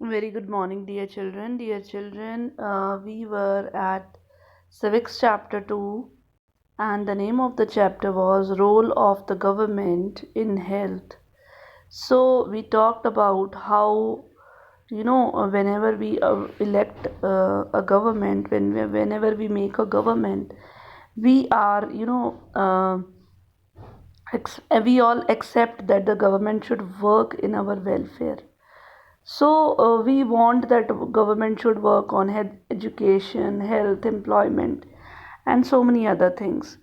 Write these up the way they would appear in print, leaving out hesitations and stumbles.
Very good morning, dear children. Dear children, we were at Civics Chapter 2, and the name of the chapter was Role of the Government in Health. So, we talked about how, whenever we elect a government, whenever we make a government, we are, we all accept that the government should work in our welfare. So we want that government should work on education, health, employment, and so many other things.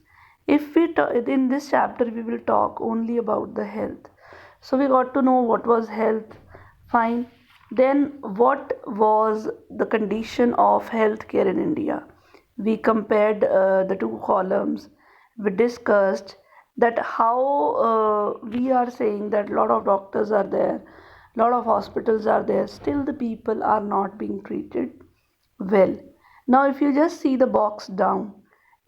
If we in this chapter we will talk only about the health. So we got to know what was health, fine. Then what was the condition of healthcare in India? We compared the two columns. We discussed that how we are saying that a lot of doctors are there, lot of hospitals are there, still the people are not being treated well. Now if you just see the box down,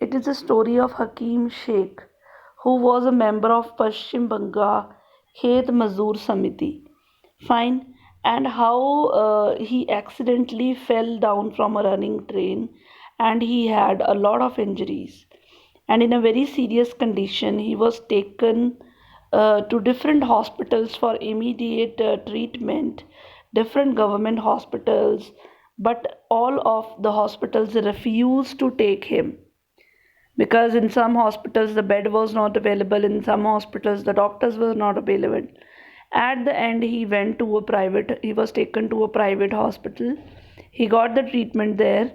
it is a story of Hakim Sheikh, who was a member of Pashchim Banga Khet Mazdoor Samiti, fine, and how he accidentally fell down from a running train and he had a lot of injuries, and in a very serious condition he was taken to different hospitals for immediate treatment, different government hospitals, but all of the hospitals refused to take him because in some hospitals the bed was not available, in some hospitals the doctors were not available. At the end he was taken to a private hospital. He got the treatment there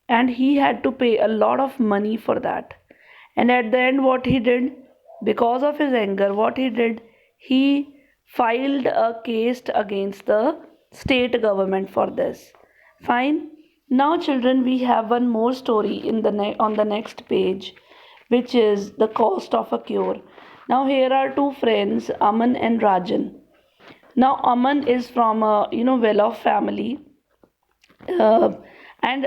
and he had to pay a lot of money for that. And at the end, what he did, because of his anger, what he did, he filed a case against the state government for this. Fine. Now, children, we have one more story in the on the next page, which is the cost of a cure. Now, here are two friends, Aman and Rajan. Now, Aman is from a well-off family, uh, and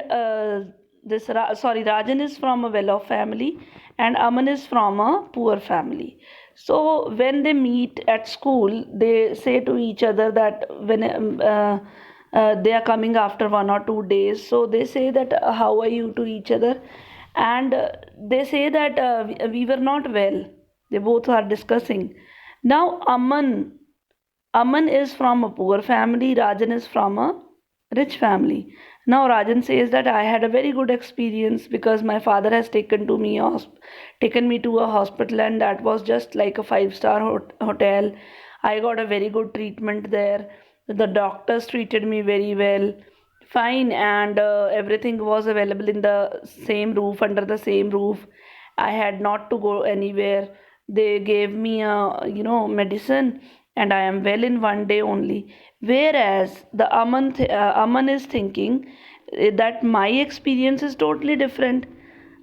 Rajan is from a well-off family and Aman is from a poor family. So when they meet at school, they say to each other that when they are coming after 1 or 2 days, so they say that how are you to each other, and they say that we were not well. They both are discussing. Now Aman is from a poor family, Rajan is from a rich family. Now Rajan says that I had a very good experience because my father has taken me to a hospital, and that was just like a five-star hotel. I got a very good treatment there. The doctors treated me very well. Fine, and everything was available in the same roof, under the same roof. I had not to go anywhere. They gave me a medicine, and I am well in 1 day only. Whereas the Aman is thinking that my experience is totally different.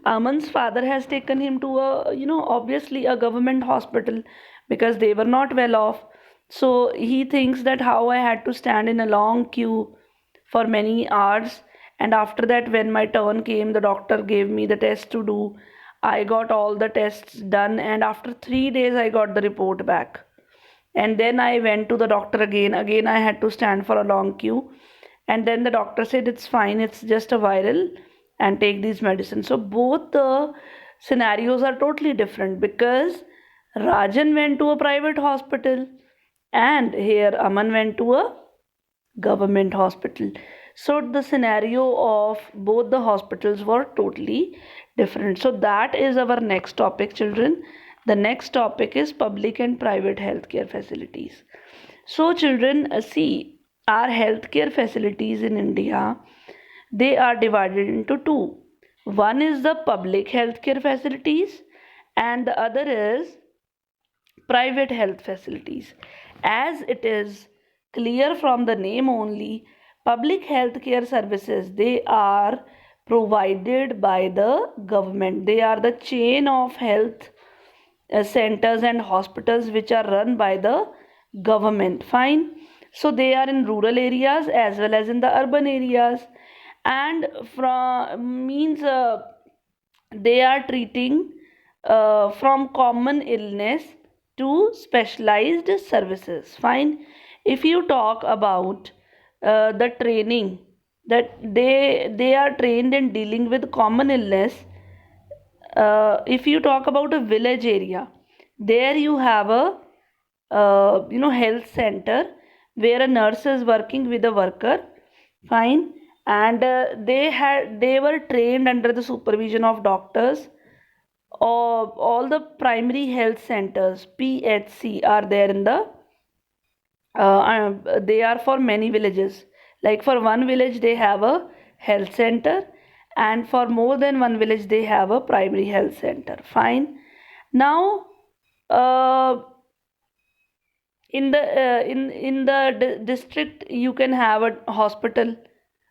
Aman's father has taken him to a obviously a government hospital because they were not well off. So he thinks that how I had to stand in a long queue for many hours, and after that when my turn came the doctor gave me the test to do. I got all the tests done, and after 3 days I got the report back, and then I went to the doctor again. I had to stand for a long queue, and then the doctor said it's fine, it's just a viral, and take these medicines. So both the scenarios are totally different because Rajan went to a private hospital and here Aman went to a government hospital. So the scenario of both the hospitals were totally different. So that is our next topic, children. The next topic is public and private healthcare facilities. So children, see, our healthcare facilities in India, they are divided into two. One is the public healthcare facilities and the other is private health facilities. As it is clear from the name only, public healthcare services, they are provided by the government. They are the chain of health centers and hospitals which are run by the government. Fine. So they are in rural areas as well as in the urban areas, and from means they are treating from common illness to specialized services. Fine. If you talk about the training, that they are trained in dealing with common illness. If you talk about a village area, there you have a health center where a nurse is working with a worker, fine, and they were trained under the supervision of doctors. All the primary health centers, PHC, are there in the they are for many villages. Like for one village they have a health center, and for more than one village they have a primary health center, fine. Now uh, in the district you can have a hospital,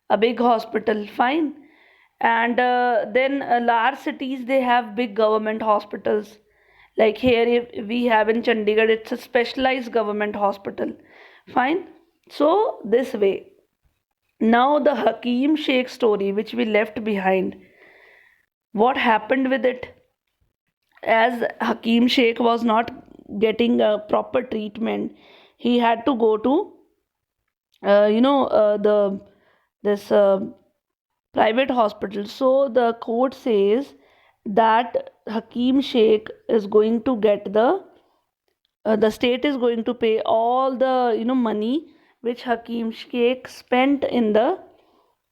a big hospital, fine. And then large cities they have big government hospitals. Like here, if we have in Chandigarh, it's a specialized government hospital, fine. So this way, now the Hakeem Sheikh story which we left behind, what happened with it? As Hakeem Sheikh was not getting a proper treatment, he had to go to the this private hospital. So the court says that Hakeem Sheikh is going to get the state is going to pay all the money which Hakeem Sheikh spent in the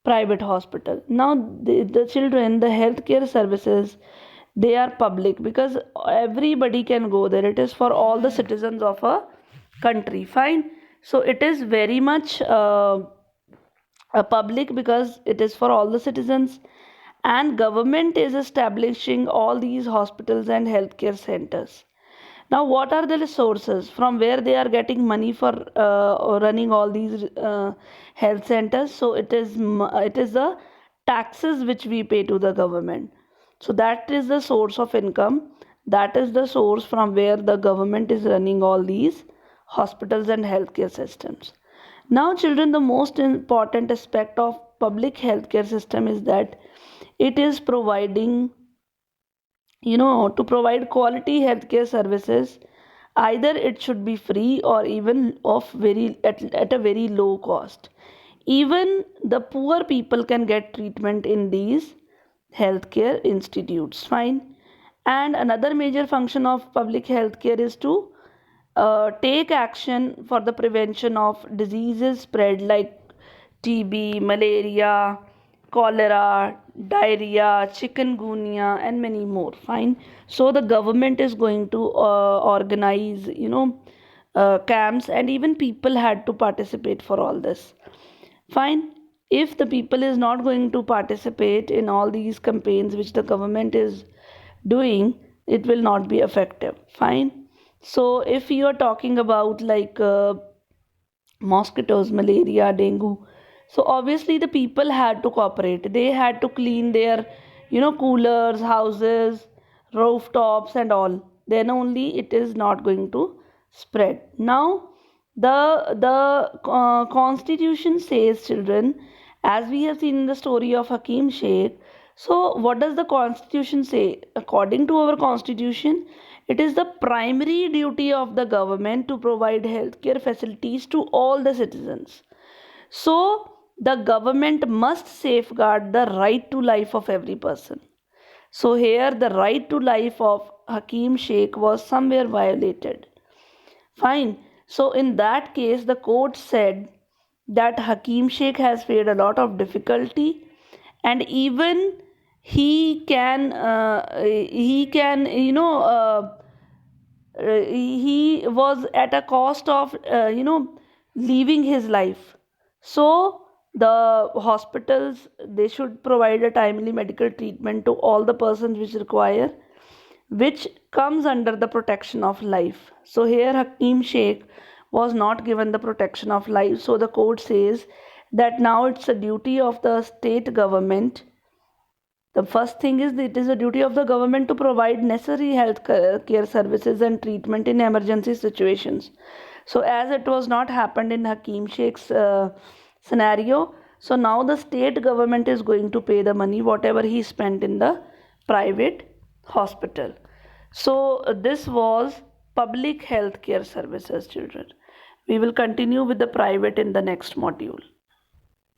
private hospital. Now the children, the healthcare services, they are public because everybody can go there. It is for all the citizens of a country, fine. So it is very much a public because it is for all the citizens, and government is establishing all these hospitals and healthcare centers. Now what are the resources from where they are getting money for running all these health centers? So it is the taxes which we pay to the government. So that is the source of income, that is the source from where the government is running all these hospitals and healthcare systems. Now children, the most important aspect of public healthcare system is that it is providing, to provide quality healthcare services. Either it should be free or even of at a very low cost. Even the poor people can get treatment in these healthcare institutes, fine. And another major function of public healthcare is to take action for the prevention of diseases spread like TB, malaria, cholera, diarrhea, chikungunya, and many more. Fine. So the government is going to organize, camps, and even people had to participate for all this. Fine. If the people is not going to participate in all these campaigns which the government is doing, it will not be effective. Fine. So if you are talking about like mosquitoes, malaria, dengue, so obviously the people had to cooperate. They had to clean their, coolers, houses, rooftops, and all. Then only it is not going to spread. Now, the Constitution says, children, as we have seen in the story of Hakim Sheikh. So, what does the Constitution say? According to our Constitution, it is the primary duty of the government to provide healthcare facilities to all the citizens. So, the government must safeguard the right to life of every person. So, here the right to life of Hakim Sheikh was somewhere violated. Fine. So, in that case, the court said that Hakim Sheikh has faced a lot of difficulty, and even he can, he was at a cost of, leaving his life. So the hospitals, they should provide a timely medical treatment to all the persons which require, which comes under the protection of life. So here Hakim Sheikh was not given the protection of life. So the court says that now it's a duty of the state government. The first thing is that it is a duty of the government to provide necessary health care services and treatment in emergency situations. So as it was not happened in Hakim Sheikh's scenario, so now the state government is going to pay the money whatever he spent in the private hospital. So this was public health care services, children. We will continue with the private in the next module.